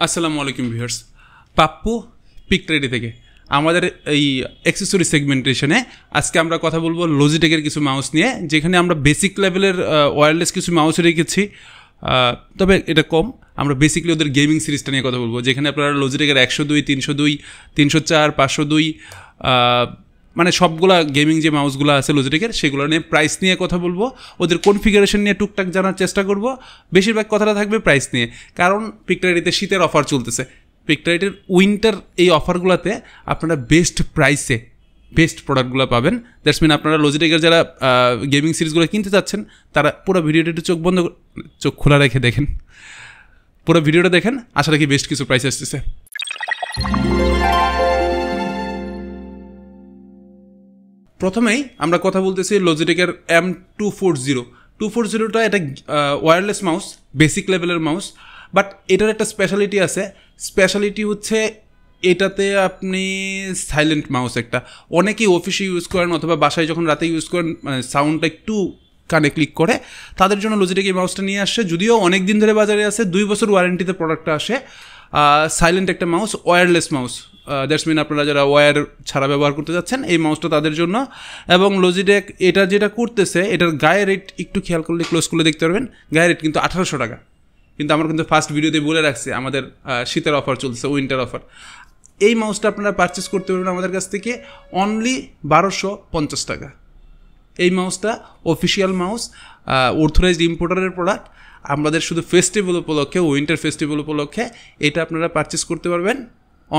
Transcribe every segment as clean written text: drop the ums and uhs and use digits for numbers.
আসসালামু আলাইকুম ভিউয়ার্স, পাপ্পু পিকটারি থেকে আমাদের এই অ্যাক্সেসরি সেগমেন্টেশনে আজকে আমরা কথা বলবো লজিটেকের কিছু মাউস নিয়ে, যেখানে আমরা বেসিক লেভেলের ওয়্যারলেস কিছু মাউস রেখেছি, তবে এটা কম। আমরা বেসিকলি ওদের গেমিং সিরিজটা নিয়ে কথা বলবো, যেখানে আপনারা লজিটেকের 102, 302, 304, 502 মানে সবগুলা গেমিং যে মাউসগুলো আছে লজিটেকের সেগুলো নিয়ে প্রাইস নিয়ে কথা বলবো, ওদের কনফিগারেশন নিয়ে টুকটাক জানার চেষ্টা করব। বেশিরভাগ কথাটা থাকবে প্রাইস নিয়ে, কারণ পিকটারিতে শীতের অফার চলতেছে। পিকটারিটির উইন্টার এই অফারগুলোতে আপনারা বেস্ট প্রাইসে বেস্ট প্রোডাক্টগুলো পাবেন। দ্যাটস মিন আপনারা লজিটেকের যারা গেমিং সিরিজগুলো কিনতে চাচ্ছেন তারা পুরো ভিডিওটা একটু চোখ খোলা রেখে দেখেন, পুরো ভিডিওটা দেখেন, আশা রাখি বেস্ট কিছু প্রাইস আসতেছে। প্রথমেই আমরা কথা বলতেছি লজিটেকের M240টা। এটা ওয়্যারলেস মাউস, বেসিক লেভেলের মাউস, বাট এটার একটা স্পেশালিটি আছে। স্পেশালিটি হচ্ছে এটাতে আপনি সাইলেন্ট মাউস একটা, অনেকেই অফিসে ইউজ করেন অথবা বাসায় যখন রাতে ইউজ করেন, মানে সাউন্ডটা একটু কানে ক্লিক করে, তাদের জন্য লজিটেক এই মাউসটা নিয়ে আসছে। যদিও অনেক দিন ধরে বাজারে আছে, 2 বছর ওয়ারেন্টিতে প্রোডাক্টটা আসে। সাইলেন্ট একটা mouse, wireless mouse, that's mean আপনারা যারা ওয়্যার ছাড়া ব্যবহার করতে যাচ্ছেন এই মাউসটা তাদের জন্য। এবং লজিটেক এটা যেটা করতেছে, এটার গায়ে রেট একটু খেয়াল করলে, ক্লোজ করলে দেখতে পারবেন, গায়ে রেট কিন্তু 1800 টাকা। কিন্তু আমরা কিন্তু ফার্স্ট ভিডিওতে বলে রাখছি আমাদের শীতের অফার চলতেছে, উইন্টার অফার। এই মাউসটা আপনারা পারচেস করতে পারবেন আমাদের কাছ থেকে অনলি 1250 টাকা। এই মাউসটা অফিসিয়াল মাউস, অথরাইজড ইম্পোর্টারের প্রোডাক্ট। আমাদের শুধু ফেস্টিভ্যাল উপলক্ষে, উইন্টার ফেস্টিভ্যাল উপলক্ষে এটা আপনারা পারচেস করতে পারবেন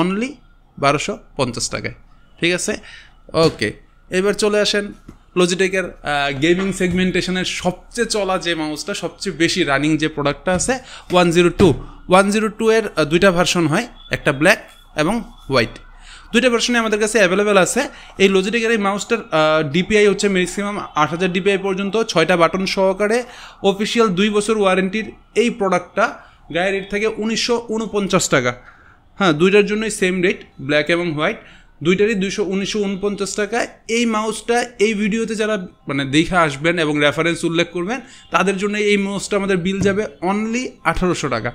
অনলি 1250 টাকায়। ঠিক আছে, ওকে। এবার চলে আসেন লজিটেকের গেমিং সেগমেন্টেশনের সবচেয়ে চলা যে মাউসটা, সবচেয়ে বেশি রানিং যে প্রোডাক্টটা আছে, 102 এর 2টা ভার্সন হয়, একটা ব্ল্যাক এবং হোয়াইট। 2টা ভার্সনে আমাদের কাছে অ্যাভেলেবেল আছে। এই লজিটেকের এই মাউসটার ডিপিআই হচ্ছে ম্যাক্সিমাম 8000 ডিপিআই পর্যন্ত, 6টা বাটন সহকারে, অফিসিয়াল 2 বছর ওয়ারেন্টির এই প্রোডাক্টটা গায়ে রেট থাকে 1949 টাকা। হ্যাঁ, 2টার জন্যই সেম রেট, ব্ল্যাক এবং হোয়াইট, 2টারই 1949 টাকা। এই মাউসটা এই ভিডিওতে যারা মানে দেখে আসবেন এবং রেফারেন্স উল্লেখ করবেন, তাদের জন্য এই মাউসটা আমাদের বিল যাবে অনলি 1800 টাকা।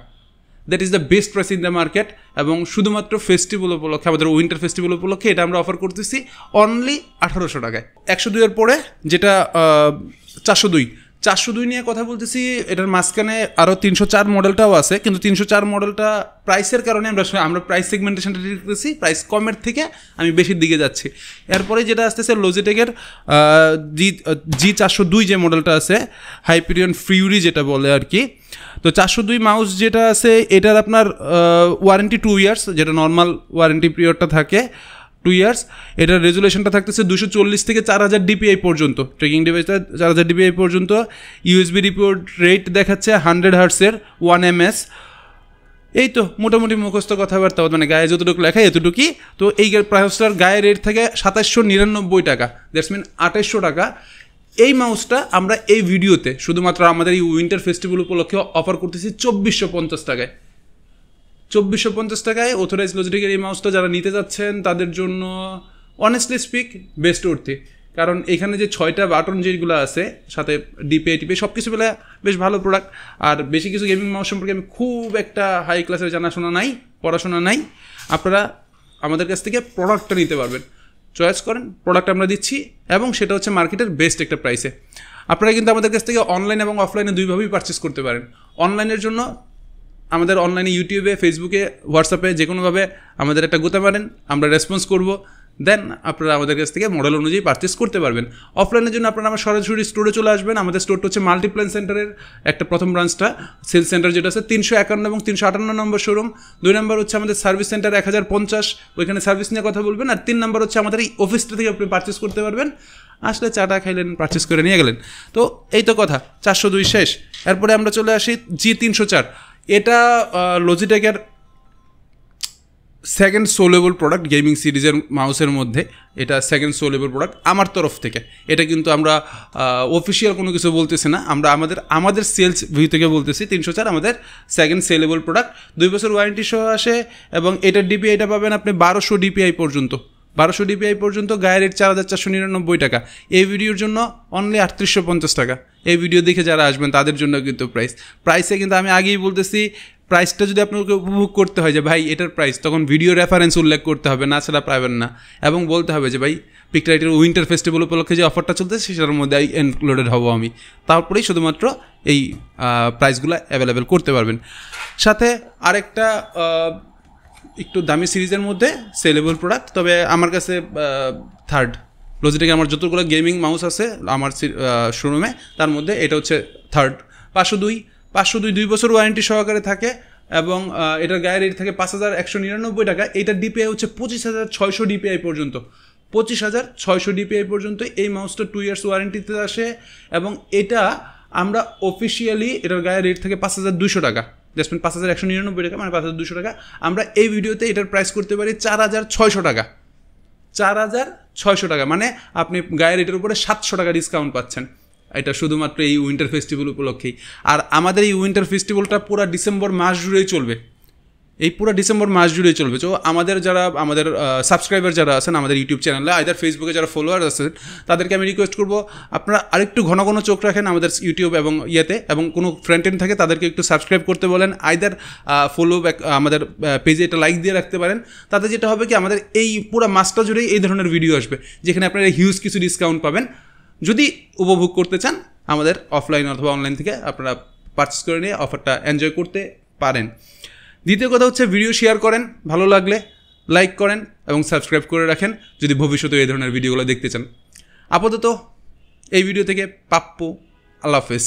That is the best price in the market. এবং শুধুমাত্র ফেস্টিভ্যাল উপলক্ষে, আমাদের উইন্টার ফেস্টিভ্যাল উপলক্ষে এটা আমরা অফার করতেছি অনলি 1800 টাকায়। 102 এর পরে যেটা 402 নিয়ে কথা বলতেছি। এটার মাঝখানে আরও 304 মডেলটাও আছে, কিন্তু 304 মডেলটা প্রাইসের কারণে আমরা প্রাইস সেগমেন্টেশনটা দেখতেছি, প্রাইস কমের থেকে আমি বেশির দিকে যাচ্ছি। এরপরে যেটা আসতেছে লজিটেকের G402 যে মডেলটা আছে, হাইপিরিয়ন ফিউরি যেটা বলে আর কি। তো 402 মাউস যেটা আছে, এটার আপনার ওয়ারেন্টি 2 ইয়ার্স, যেটা নর্মাল ওয়ারেন্টি পিরিয়ডটা থাকে 2 ইয়ার্স। এটার রেজুলেশনটা থাকতেছে 240 থেকে 4000 ডিপিআই পর্যন্ত, ট্রেকিং ডিভাইসটা 4000 ডিপিআই পর্যন্ত। ইউএসবি রিপোর্ট রেট দেখাচ্ছে 100 হার্টসের 1 ms। এই তো মোটামুটি মুখস্থ কথাবার্তা, মানে গায়ে যতটুকু লেখা এতটুকুই। তো এই প্রাইসটার গায়ে রেট থাকে 2799 টাকা, দ্যাটস মিন 2800 টাকা। এই মাউসটা আমরা এই ভিডিওতে শুধুমাত্র আমাদের এই উইন্টার ফেস্টিভ্যাল উপলক্ষে অফার করতেছি 2450 টাকায়। 2450 টাকায় অথরাইজ লজিটেকের এই মাউসটা যারা নিতে যাচ্ছেন তাদের জন্য অনেস্টলি স্পিক বেস্ট অর্থে। কারণ এখানে যে 6টা বাটন যেগুলো আছে, সাথে ডিপিআই টিপে সব কিছু পেলে বেশ ভালো প্রোডাক্ট। আর বেশি কিছু গেমিং মাউস সম্পর্কে আমি খুব একটা হাই ক্লাসের জানাশোনা নাই, পড়াশোনা নাই। আপনারা আমাদের কাছ থেকে প্রোডাক্টটা নিতে পারবেন, চয়েস করেন, প্রোডাক্ট আমরা দিচ্ছি, এবং সেটা হচ্ছে মার্কেটের বেস্ট একটা প্রাইসে। আপনারা কিন্তু আমাদের কাছ থেকে অনলাইন এবং অফলাইনে দুইভাবেই পারচেস করতে পারেন। অনলাইনের জন্য আমাদের অনলাইনে ইউটিউবে, ফেসবুকে, হোয়াটসঅ্যাপে যে কোনোভাবে আমাদের একটা গোতা মারেন, আমরা রেসপন্স করব, দেন আপনারা আমাদের কাছ থেকে মডেল অনুযায়ী পারচেস করতে পারবেন। অফলাইনের জন্য আপনারা আমার সরাসরি স্টোরে চলে আসবেন। আমাদের স্টোরটা হচ্ছে মাল্টিপ্ল্যান সেন্টারের একটা প্রথম ব্রাঞ্চটা, সেলস সেন্টার যেটা আছে 351 এবং 358 নম্বর শোরুম। 2 নম্বর হচ্ছে আমাদের সার্ভিস সেন্টার 1050, ওইখানে সার্ভিস নিয়ে কথা বলবেন। আর 3 নম্বর হচ্ছে আমাদের এই অফিসটা থেকে আপনি পারচেস করতে পারবেন। আসলে চাটা খাইলেন, পারচেস করে নিয়ে গেলেন। তো এই তো কথা, 402 শেষ। এরপরে আমরা চলে আসি G304। এটা লজিটেকের সেকেন্ড সোলেবল প্রোডাক্ট গেমিং সিরিজের মাউসের মধ্যে। এটা সেকেন্ড সোলেবল প্রোডাক্ট আমার তরফ থেকে। এটা কিন্তু আমরা অফিসিয়াল কোনো কিছু বলতেছি না, আমরা আমাদের সেলস ভিউ থেকে বলতেছি 304 আমাদের সেকেন্ড সেলেবল প্রোডাক্ট। 2 বছর ওয়ারেন্টি সহ আসে, এবং এটার ডিপিআইটা পাবেন আপনি 1200 ডিপিআই পর্যন্ত। 1200 ডিপিআই পর্যন্ত, গায়ে রেট 4499 টাকা। এই ভিডিওর জন্য অনলি 3850 টাকা। এই ভিডিও দেখে যারা আসবেন তাদের জন্য কিন্তু প্রাইসে কিন্তু আমি আগেই বলতেছি প্রাইসটা যদি আপনাকে উপভোগ করতে হয় যে ভাই এটার প্রাইস, তখন ভিডিও রেফারেন্স উল্লেখ করতে হবে, না ছাড়া পাবেন না। এবং বলতে হবে যে ভাই পিকটার উইন্টার ফেস্টিভ্যাল উপলক্ষে যে অফারটা চলতেছে সেটার মধ্যে ইনক্লুডেড হব আমি, তারপরেই শুধুমাত্র এই প্রাইসগুলো অ্যাভেলেবেল করতে পারবেন। সাথে আরেকটা একটু দামি সিরিজের মধ্যে সেলেবল প্রোডাক্ট, তবে আমার কাছে থার্ড লজিটেক আমার যতগুলো গেমিং মাউস আছে আমার শোরুমে, তার মধ্যে এটা হচ্ছে থার্ড। 502 2 বছর ওয়ারেন্টি সহকারে থাকে এবং এটার গায়ে রেট থাকে 5199 টাকা। এটার ডিপিআই হচ্ছে 25600 ডিপিআই পর্যন্ত, 25600 ডিপিআই পর্যন্ত এই মাউসটা 2 ইয়ার্স ওয়ারেন্টিতে আসে। এবং এটা আমরা অফিসিয়ালি এটার গায়ে রেট থাকে 5200 টাকা, জাস্ট 5199 টাকা, মানে 5200 টাকা। আমরা এই ভিডিওতে এটার প্রাইস করতে পারি 4600 টাকা, 4600 টাকা, মানে আপনি গায়ে রেটের উপরে 700 টাকা ডিসকাউন্ট পাচ্ছেন। এটা শুধুমাত্র এই উইন্টার ফেস্টিভ্যাল উপলক্ষেই। আর আমাদের এই উইন্টার ফেস্টিভ্যালটা পুরো ডিসেম্বর মাস জুড়েই চলবে, এই পুরো ডিসেম্বর মাস জুড়েই চলবে। তো আমাদের সাবস্ক্রাইবার যারা আছেন আমাদের ইউটিউব চ্যানেলে, আইদার ফেসবুকে যারা ফলোয়ার আছেন, তাদেরকে আমি রিকোয়েস্ট করবো আপনারা আরেকটু ঘন ঘন চোখ রাখেন আমাদের ইউটিউব এবং ইয়েতে, এবং কোনো ফ্রেন্ড থাকে তাদেরকে একটু সাবস্ক্রাইব করতে বলেন, আইদার ফলো ব্যাক আমাদের পেজে এটা লাইক দিয়ে রাখতে পারেন। তাতে যেটা হবে কি, আমাদের এই পুরো মাসটা জুড়েই এই ধরনের ভিডিও আসবে যেখানে আপনারা হিউজ কিছু ডিসকাউন্ট পাবেন। যদি উপভোগ করতে চান আমাদের অফলাইন অথবা অনলাইন থেকে আপনারা পারচেস করে নিয়ে অফারটা এনজয় করতে পারেন। দ্বিতীয় কথা হচ্ছে ভিডিও শেয়ার করেন, ভালো লাগলে লাইক করেন এবং সাবস্ক্রাইব করে রাখেন যদি ভবিষ্যতে এই ধরনের ভিডিওগুলো দেখতে চান। আপাতত এই ভিডিও থেকে প্রাপ্য, আল্লাহ হাফেজ।